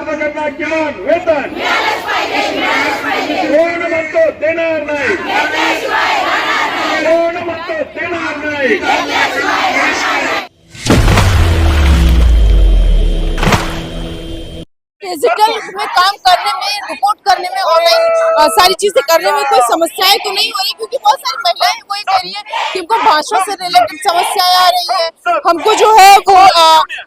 प्राध्यापकांना किमान वेतन कोण म्हणतो देणार नाही, कोण म्हणतो देणार नाही। डिजिटल में काम करने में, रिपोर्ट करने में, ऑनलाइन सारी चीजें करने में कोई समस्याएं तो नहीं हो रही, क्योंकि बहुत सारी महिलाएं वो ये कह रही है कि हमको भाषा से रिलेटेड समस्याएं आ रही है, हमको जो है वो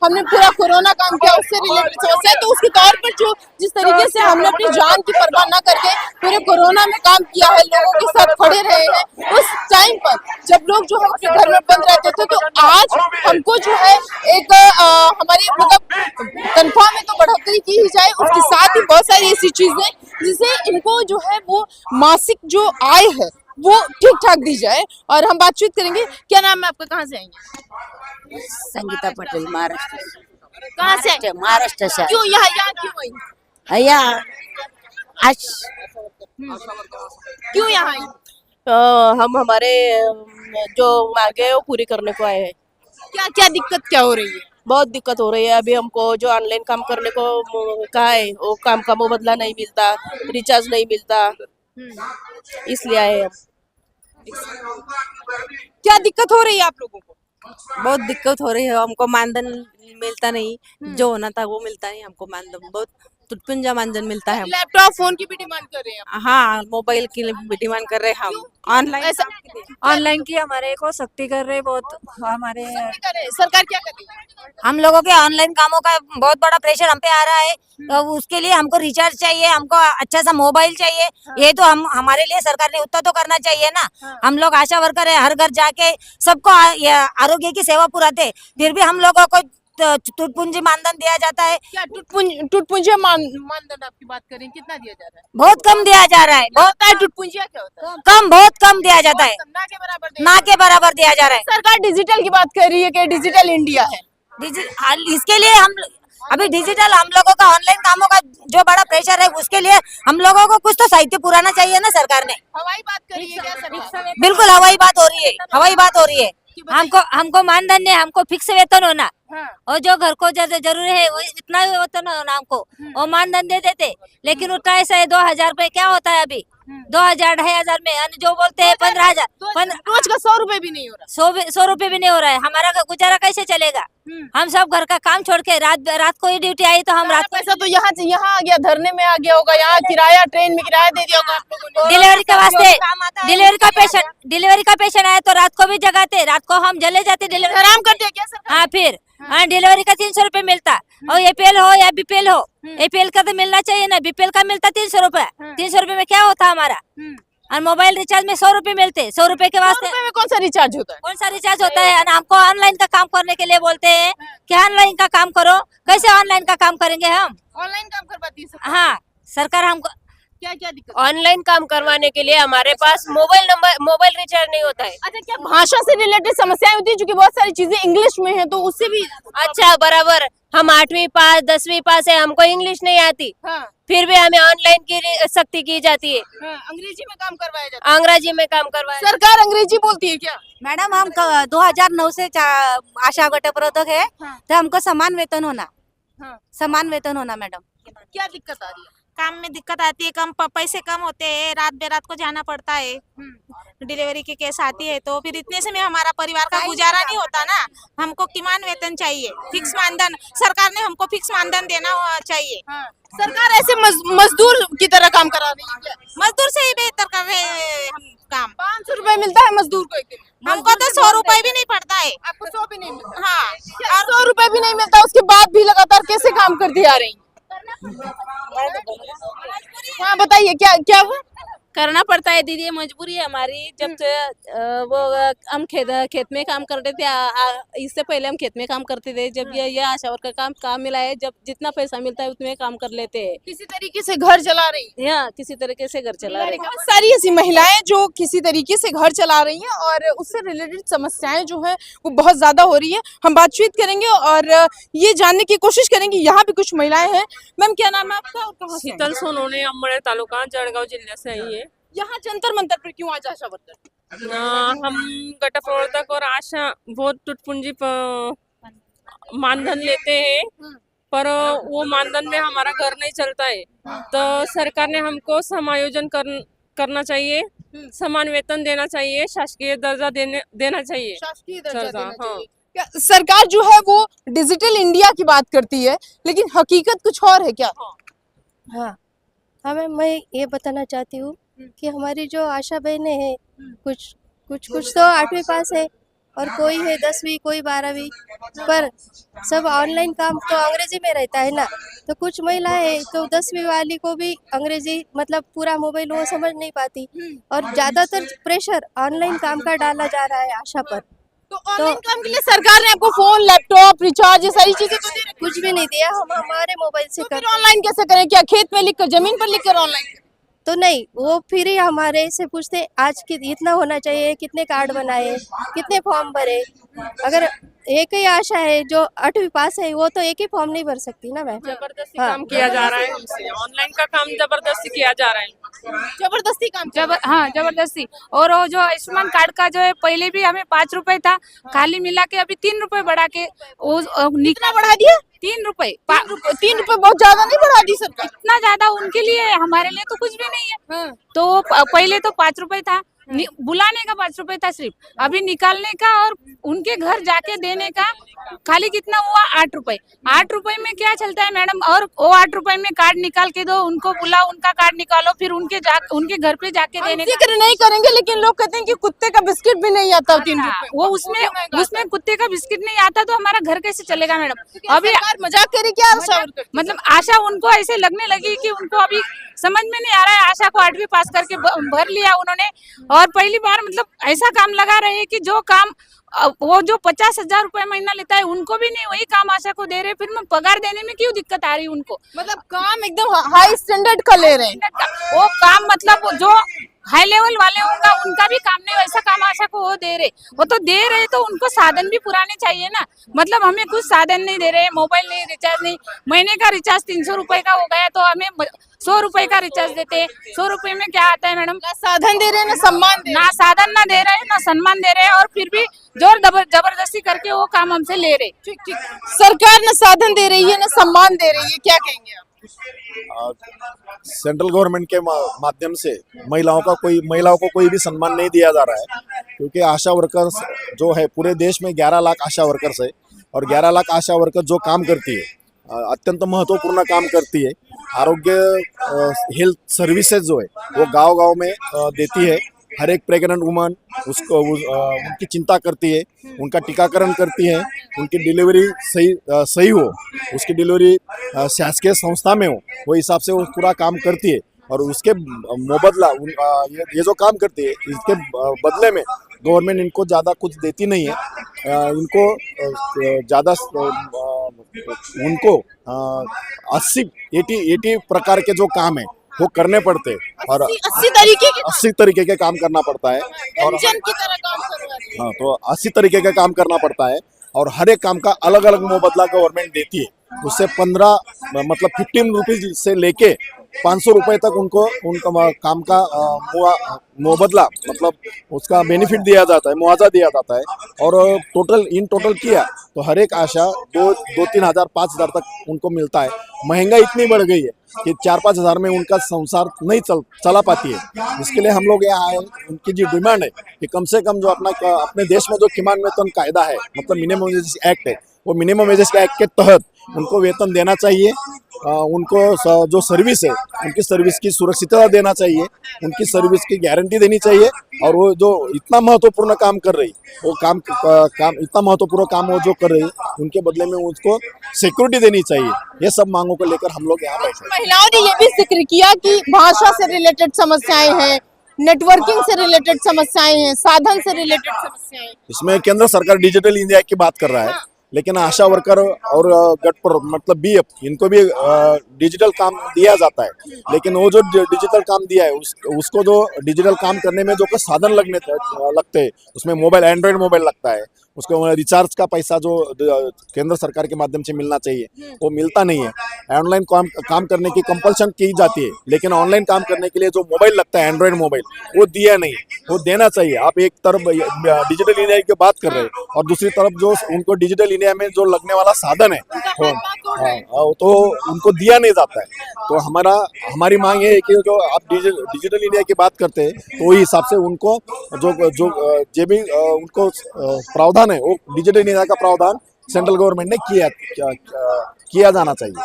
हमने पूरा कोरोना काम किया उससे रिलेटेड समस्या है। तो उसके तौर पर जो जिस तरीके से हमने अपनी जान की परवाह न करके पूरे कोरोना में काम किया है, लोगों के साथ खड़े रहे हैं, उस टाइम पर जब लोग जो है अपने घर में बंद रहते थे, तो आज हमको जो है एक हमारी मतलब तनख्वाह में तो बढ़ोतरी की ही जाए, उसके साथ ही बहुत सारी ऐसी चीजें जिसे इनको जो है वो मासिक जो आय है वो ठीक ठाक दी जाए। और हम बातचीत करेंगे। क्या नाम है आपका, कहाँ से आएंगे? संगीता पटेल, महाराष्ट्र। कहाँ से आएंगे? महाराष्ट्र से। क्यों यहाँ क्यों आई? भैया आज क्यों यहाँ आई? हम हमारे जो मांगे है वो पूरी करने को आए हैं। क्या क्या दिक्कत क्या हो रही है? बहुत दिक्कत हो रही है। अभी हमको जो ऑनलाइन काम करने को कहा है वो काम का मुबदला नहीं मिलता, रिचार्ज नहीं मिलता, इसलिए आए हम। क्या दिक्कत हो रही है आप लोगों को? बहुत दिक्कत हो रही है, हमको मानधन मिलता नहीं, जो होना था वो मिलता नहीं हमको। मानधन बहुत तुटपुंजा मानधन मिलता है। लैपटॉप फोन की भी डिमांड कर रहे हैं? हाँ, मोबाइल की भी डिमांड कर रहे हैं हम। ऑनलाइन की हमारे को सख्ती कर रहे बहुत हमारे। सरकार क्या कर रही है? हम लोगों के ऑनलाइन कामों का बहुत बड़ा प्रेशर हम पे आ रहा है, तो उसके लिए हमको रिचार्ज चाहिए, हमको अच्छा सा मोबाइल चाहिए। ये तो हम हमारे लिए सरकार ने उतना तो करना चाहिए ना। हम लोग आशा वर्कर है, हर घर जाके सबको आरोग्य की सेवा पुराते, फिर भी हम लोगों को टूटपूंजी मानधन दिया जाता है। क्या टूटपूंजी मानधन आपकी बात करें, कितना दिया जा रहा है? बहुत कम दिया जा रहा है, बहुत टूटपूंजी क्या होता है? कम, बहुत कम दिया जाता है, ना के बराबर ना के बराबर दिया जा रहा है। सरकार डिजिटल की बात कर रही है कि डिजिटल इंडिया है। इसके लिए हम अभी डिजिटल हम लोगों का ऑनलाइन कामों का जो बड़ा प्रेशर है, उसके लिए हम लोगों को कुछ तो साहित्य पुराना चाहिए ना सरकार ने। हवाई बात करी है क्या सरकार? बिल्कुल हवाई बात हो रही है, हवाई बात हो रही है। हमको मानधन नहीं, हमको फिक्स वेतन होना। और जो घर को जरूरी है वो इतना वेतन होना हमको, और मानधन दे देते। लेकिन उतना ऐसा है 2000 रुपए क्या होता है अभी? 2000 2,500 में जो बोलते हैं 15,000, रोज का 100 रुपए भी नहीं हो रहा। 100 रुपए भी नहीं हो रहा है। हमारा गुजारा कैसे चलेगा? हम सब घर का काम छोड़ के रात को ही ड्यूटी आई, तो हम रात को पैसा तो यहाँ आ गया, धरने में आ गया होगा, यहाँ किराया ट्रेन में किराया दे दिया होगा आप लोगों ने। डिलीवरी के वास्ते डिलीवरी का पेशेंट आया तो रात को भी जगाते, रात को हम जले जाते डिलीवरी। आराम करते हैं क्या सरकार? हाँ, फिर डिलीवरी का 300 रुपए मिलता। और एपीएल हो या बीपीएल हो, एपीएल का तो मिलना चाहिए ना, बीपीएल का मिलता 300 रुपए। 300 रुपए में क्या होता हमारा? और मोबाइल रिचार्ज में 100 रुपए मिलते। 100 रुपए के वास्ते में कौन सा रिचार्ज होता है? कौन सा रिचार्ज होता है? और हमको ऑनलाइन का काम करने के लिए बोलते हैं कि ऑनलाइन का काम करो। कैसे ऑनलाइन का काम करेंगे हम? ऑनलाइन काम करवाती है सरकार? हाँ, सरकार हमको क्या क्या दिक्कत? ऑनलाइन काम करवाने के लिए हमारे पास मोबाइल रिचार्ज नहीं होता है। अच्छा, क्या भाषा से रिलेटेड समस्याएं होती है? क्योंकि बहुत सारी चीजें इंग्लिश में है, तो उससे भी अच्छा, बराबर। हम 8वीं पास 10वीं पास है, हमको इंग्लिश नहीं आती, फिर भी हमें ऑनलाइन की सख्ती की जाती है। अंग्रेजी में काम करवाया जाता अंग्रेजी में काम करवाया। है। सरकार अंग्रेजी बोलती है क्या? मैडम हम 2009 से आशा गटप्रवर्तक है, तो हमको समान वेतन होना, समान वेतन होना मैडम। क्या दिक्कत आ रही है? काम में दिक्कत आती है, पैसे कम होते हैं, रात बेरात को जाना पड़ता है, डिलीवरी के केस आती है, तो फिर इतने से में हमारा परिवार का गुजारा नहीं होता ना। हमको किमान वेतन चाहिए, फिक्स मानधन। सरकार ने हमको फिक्स मानधन देना चाहिए। सरकार ऐसे मजदूर की तरह काम करा रही है क्या? मजदूर से ही बेहतर कर रहे हैं हम काम। 500 रुपए मिलता है मजदूर को एक दिन? हमको तो 100 रुपए भी नहीं पड़ता है। आपको 100 भी नहीं मिलता? हाँ, 100 रुपए भी नहीं मिलता, उसके बाद भी लगातार कैसे काम करती आ रही? हाँ, बताइए क्या क्या हुआ? करना पड़ता है दीदी, मजबूरी है हमारी। जब से वो हम खेत में काम करते थे, इससे पहले हम खेत में काम करते थे। जब ये आशा वर्कर काम मिला है, जब जितना पैसा मिलता है उतने काम कर लेते हैं। किसी तरीके से घर चला रही है। यहाँ किसी तरीके से घर चला रहे हैं। बहुत सारी ऐसी महिलाएं जो किसी तरीके से घर चला रही हैं और उससे रिलेटेड समस्याएं जो है वो बहुत ज्यादा हो रही है। हम बातचीत करेंगे और ये जानने की कोशिश करेंगे। यहाँ भी कुछ महिलाएं हैं। मैम, क्या नाम है आपका और कहाँ से? शीतल सोनोने, अंबळे तालुका, जळगाव जिल्हा से आई है। यहाँ जंतर मंतर पर क्यों आज आशा वर्कर? हम गट प्रवर्तक और आशा बहुत टूटपूंजी मानधन लेते हैं, पर वो मानधन में हमारा घर नहीं चलता है। तो सरकार ने हमको समायोजन करना चाहिए, समान वेतन देना चाहिए, शासकीय दर्जा देना चाहिए। शासकीय दर्जा दर्जा, देना हाँ। चाहिए। क्या सरकार जो है वो डिजिटल इंडिया की बात करती है, लेकिन हकीकत कुछ और है क्या? हाँ हमें मैं ये बताना चाहती हूँ कि हमारी जो आशा बहनें हैं कुछ कुछ कुछ तो 8वीं पास है और कोई है 10वीं, कोई 12वीं, पर सब ऑनलाइन काम तो अंग्रेजी में रहता है ना। तो कुछ महिलाएं हैं तो 10वीं वाली को भी अंग्रेजी मतलब पूरा मोबाइल वो समझ नहीं पाती और ज़्यादातर प्रेशर ऑनलाइन काम का डाला जा रहा है आशा पर। तो ऑनलाइन काम के लिए सरकार ने आपको फोन, लैपटॉप, रिचार्ज ये सारी चीजें तो दे रखी कुछ भी नहीं दिया, हम हमारे मोबाइल से है। कर फिर ऑनलाइन कैसे करें? क्या खेत में लिखकर, जमीन पर लिखकर ऑनलाइन? तो नहीं, वो फिर ही हमारे से पूछते आज कि इतना होना चाहिए, कितने कार्ड बनाए, कितने फॉर्म भरे। अगर एक ही आशा है जो 8वीं पास है वो तो एक ही फॉर्म नहीं भर सकती ना मैम। जबरदस्ती हाँ। काम किया जा रहा है हमसे, ऑनलाइन का काम जबरदस्ती किया जा रहा है। जबरदस्ती काम हाँ जबरदस्ती। और वो जो आयुष्मान कार्ड का जो है पहले भी हमें 5 रुपए था, खाली मिला के अभी 3 रुपए बढ़ा के वो कितना बढ़ा दिया? 3 रुपए। 3 रुपए बहुत ज्यादा नहीं बढ़ा दी सरकार? इतना ज्यादा उनके लिए है, हमारे लिए तो कुछ भी नहीं है। हाँ। तो पहले तो 5 रुपए था, बुलाने का 5 रुपए था सिर्फ, अभी निकालने का और उनके घर जाके देने का खाली कितना हुआ 8 रुपए। 8 रुपए में क्या चलता है मैडम? और वो 8 रुपए में कार्ड निकाल के दो, उनको बुलाओ, उनका कार्ड निकालो, फिर उनके घर पे जाके देने का। जिक्र नहीं करेंगे, लेकिन लोग कहते हैं कि कुत्ते का बिस्किट भी नहीं आता 3 रुपए। वो उसमें कुत्ते का बिस्किट नहीं आता तो हमारा घर कैसे चलेगा मैडम? अभी सरकार मजाक करी क्या आशा वर्कर? मतलब आशा उनको ऐसे लगने लगी कि उनको अभी समझ में नहीं आ रहा है। आशा को 8वीं पास करके भर लिया उन्होंने और पहली बार मतलब ऐसा काम लगा रहे हैं कि जो काम वो जो 50,000 रुपए महीना लेता है उनको भी नहीं वही काम आशा को दे रहे। फिर मैं पगार देने में क्यों दिक्कत आ रही है उनको? मतलब काम एकदम हाई स्टैंडर्ड का ले रहे हैं। वो काम मतलब जो हाई लेवल वाले होगा उनका भी काम नहीं, वैसा काम आशा को वो दे रहे। वो तो दे रहे तो उनको साधन भी पुराने चाहिए ना। मतलब हमें कुछ साधन नहीं दे रहे, मोबाइल नहीं, रिचार्ज नहीं। महीने का रिचार्ज 300 रुपए का हो गया तो हमें 100 रुपए का रिचार्ज देते हैं। 100 रुपए में क्या आता है मैडम? ना साधन दे रहे हैं, ना सम्मान दे रहे ना साधन ना दे रहे हैं, ना सम्मान दे रहे हैं और फिर भी जोर जबरदस्ती करके वो काम हमसे ले रहे। ठीक। सरकार ना साधन दे रही है, ना सम्मान दे रही है, क्या कहेंगे आप? सेंट्रल गवर्नमेंट के माध्यम से महिलाओं को कोई भी सम्मान नहीं दिया जा रहा है, क्योंकि आशा वर्कर्स जो है पूरे देश में 11 लाख आशा वर्कर्स है और 11 लाख आशा वर्कर जो काम करती है अत्यंत महत्वपूर्ण काम करती है। आरोग्य हेल्थ सर्विसेज जो है वो गांव-गांव में देती है। हर एक प्रेग्नेंट वुमन उसको उनकी चिंता करती है, उनका टीकाकरण करती है, उनकी डिलीवरी सही हो, उसकी डिलीवरी शासकीय संस्था में हो, वो हिसाब से वो पूरा काम करती है। और उसके मुबदला ये जो काम करती है इसके बदले में गवर्नमेंट इनको ज़्यादा कुछ देती नहीं है। इनको ज़्यादा उनको 80 प्रकार के जो काम है वो करने पड़ते हैं और 80 तरीके के काम करना पड़ता है और की तरह काम करवाते हैं। हाँ, तो 80 तरीके का काम करना पड़ता है और हर एक काम का अलग अलग मुबदला गवर्नमेंट देती है। उससे 15 रुपीज से लेके 500 रुपए तक उनका काम का मुबदला मतलब उसका बेनिफिट दिया जाता है, मुआवजा दिया जाता है। और टोटल किया तो हर एक आशा 2-3 हज़ार 5 हज़ार तक उनको मिलता है। महंगाई इतनी बढ़ गई है कि 4-5 हज़ार में उनका संसार नहीं चला पाती है। इसके लिए हम लोग यहाँ आए, उनकी जो डिमांड है कि कम से कम जो अपने देश में जो किमान वेतन कायदा है मतलब मिनिमम वेजेस एक्ट है, वो मिनिमम वेजेस एक्ट के तहत उनको वेतन देना चाहिए। उनको जो सर्विस है उनकी सर्विस की सुरक्षितता देना चाहिए, उनकी सर्विस की गारंटी देनी चाहिए। और वो जो इतना महत्वपूर्ण काम कर रही वो काम इतना महत्वपूर्ण काम वो जो कर रही उनके बदले में उसको सिक्योरिटी देनी चाहिए। ये सब मांगों को लेकर हम लोग यहाँ बैठे। महिलाओं ने ये भी जिक्र किया कि भाषा से रिलेटेड समस्याएं हैं, नेटवर्किंग से रिलेटेड समस्याएं हैं, साधन से रिलेटेड समस्याएं हैं। इसमें केंद्र सरकार डिजिटल इंडिया की बात कर रहा है, लेकिन आशा वर्कर और गट पर मतलब BF इनको भी डिजिटल काम दिया जाता है, लेकिन वो जो डिजिटल काम दिया है उसको जो डिजिटल काम करने में जो साधन लगते हैं, उसमें मोबाइल, एंड्रॉयड मोबाइल लगता है, उसको रिचार्ज का पैसा जो केंद्र सरकार के माध्यम से मिलना चाहिए वो मिलता नहीं है। ऑनलाइन काम करने की कंपल्सन की जाती है, लेकिन ऑनलाइन काम करने के लिए जो मोबाइल लगता है, एंड्रॉयड मोबाइल, वो दिया नहीं, वो देना चाहिए। आप एक तरफ डिजिटल इंडिया की बात कर रहे हैं और दूसरी तरफ जो उनको डिजिटल इंडिया में जो लगने वाला साधन है तो उनको दिया नहीं जाता है। तो हमारी मांग ये है कि जो आप डिजिटल इंडिया की बात करते हैं तो वही हिसाब से उनको जो भी उनको प्रावधान है वो डिजिटल इंडिया का प्रावधान सेंट्रल गवर्नमेंट ने किया जाना चाहिए।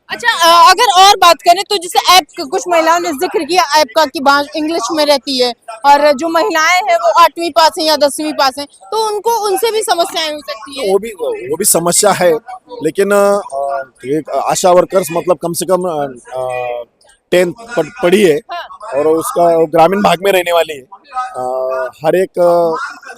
अच्छा, अगर और बात करें तो जैसे ऐप कुछ महिलाओं ने जिक्र किया ऐप का कि इंग्लिश में रहती है और जो महिलाएं हैं वो 8वीं पास हैं या 10वीं पास हैं, तो उनसे भी समस्याएं हो सकती है। वो भी समस्या है, लेकिन आशा वर्कर्स मतलब कम से कम 10th पढ़ी है और उसका ग्रामीण भाग में रहने वाली है। हर एक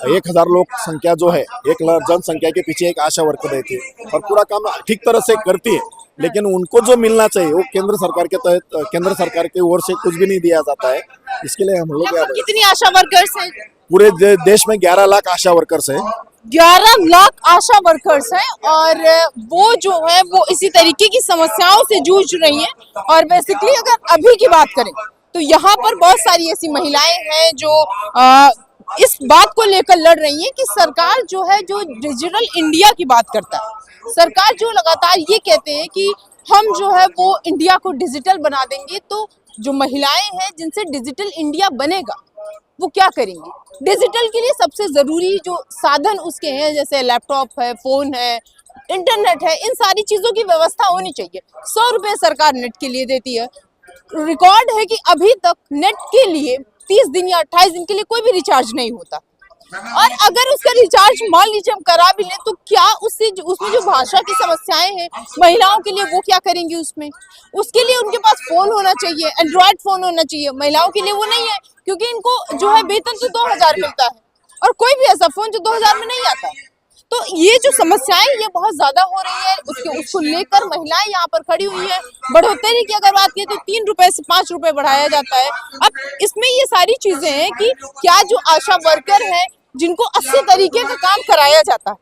1000 लोग संख्या जो है, 1 जनसंख्या के पीछे एक आशा वर्कर रहती है और पूरा काम ठीक तरह से करती है, लेकिन उनको जो मिलना चाहिए वो केंद्र सरकार के तहत, केंद्र सरकार की ओर से कुछ भी नहीं दिया जाता है। इसके लिए हम लोग कितनी आशा वर्कर्स हैं? पूरे देश में 11 लाख आशा वर्कर्स हैं। 11 लाख आशा वर्कर्स हैं और वो जो है वो इसी तरीके की समस्याओं से जूझ रही हैं। और बेसिकली अगर अभी की बात करें तो यहाँ पर बहुत सारी ऐसी महिलाएं हैं जो इस बात को लेकर लड़ रही हैं कि सरकार जो है, जो डिजिटल इंडिया की बात करता है, सरकार जो लगातार ये कहते हैं कि हम जो है वो इंडिया को डिजिटल बना देंगे, तो जो महिलाएं हैं जिनसे डिजिटल इंडिया बनेगा वो क्या करेंगी? डिजिटल के लिए सबसे जरूरी जो साधन उसके हैं, जैसे लैपटॉप है, फोन है, इंटरनेट है, इन सारी चीजों की व्यवस्था होनी चाहिए। 100 रुपए सरकार नेट के लिए देती है। रिकॉर्ड है कि अभी तक नेट के लिए 30 दिन या 28 दिन के लिए कोई भी रिचार्ज नहीं होता। और अगर उसका रिचार्ज मान लीजिए हम करा भी लें तो क्या उसमें जो भाषा की समस्याएं हैं महिलाओं के लिए, वो क्या करेंगी उसमें? उसके लिए उनके पास फोन होना चाहिए, एंड्रॉयड फोन होना चाहिए। महिलाओं के लिए वो नहीं है, क्योंकि इनको जो है वेतन तो 2000 मिलता है और कोई भी ऐसा फोन जो 2000 में नहीं आता। तो ये जो समस्याएं ये बहुत ज्यादा हो रही है, उसको लेकर महिलाएं यहाँ पर खड़ी हुई है। बढ़ोतरी की अगर बात करें तो 3 रुपए से 5 रुपए बढ़ाया जाता है। अब इसमें ये सारी चीजें हैं कि क्या जो आशा वर्कर हैं जिनको 80 तरीके का काम कराया जाता है,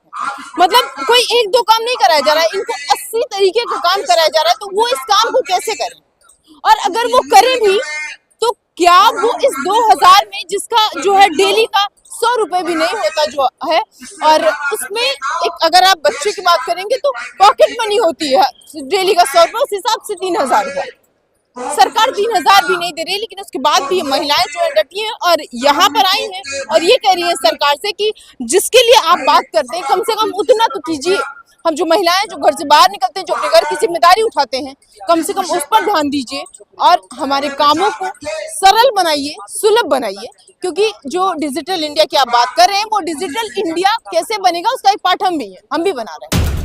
मतलब कोई 1-2 काम नहीं कराया जा रहा है, इनको 80 तरीके का काम कराया जा रहा है, तो वो इस काम को कैसे करें? और अगर वो करें भी तो क्या वो इस 2000 में, जिसका जो है डेली का 100 रुपए भी नहीं होता जो है, और उसमें एक अगर आप बच्चे की बात करेंगे तो पॉकेट मनी होती है डेली का 100 रुपए, उस हिसाब से 3000 हुआ। सरकार 3000 भी नहीं दे रही, लेकिन उसके बाद भी महिलाएं जो है डटी हैं और यहाँ पर आई हैं और ये कह रही है सरकार से कि जिसके लिए आप बात करते हैं कम से कम उतना तो कीजिए। हम जो महिलाएं जो घर से बाहर निकलते हैं, जो अपने घर की जिम्मेदारी उठाते हैं, कम से कम उस पर ध्यान दीजिए और हमारे कामों को सरल बनाइए, सुलभ बनाइए। क्योंकि जो डिजिटल इंडिया की आप बात कर रहे हैं वो डिजिटल इंडिया कैसे बनेगा उसका एक पाठ हम भी बना रहे हैं।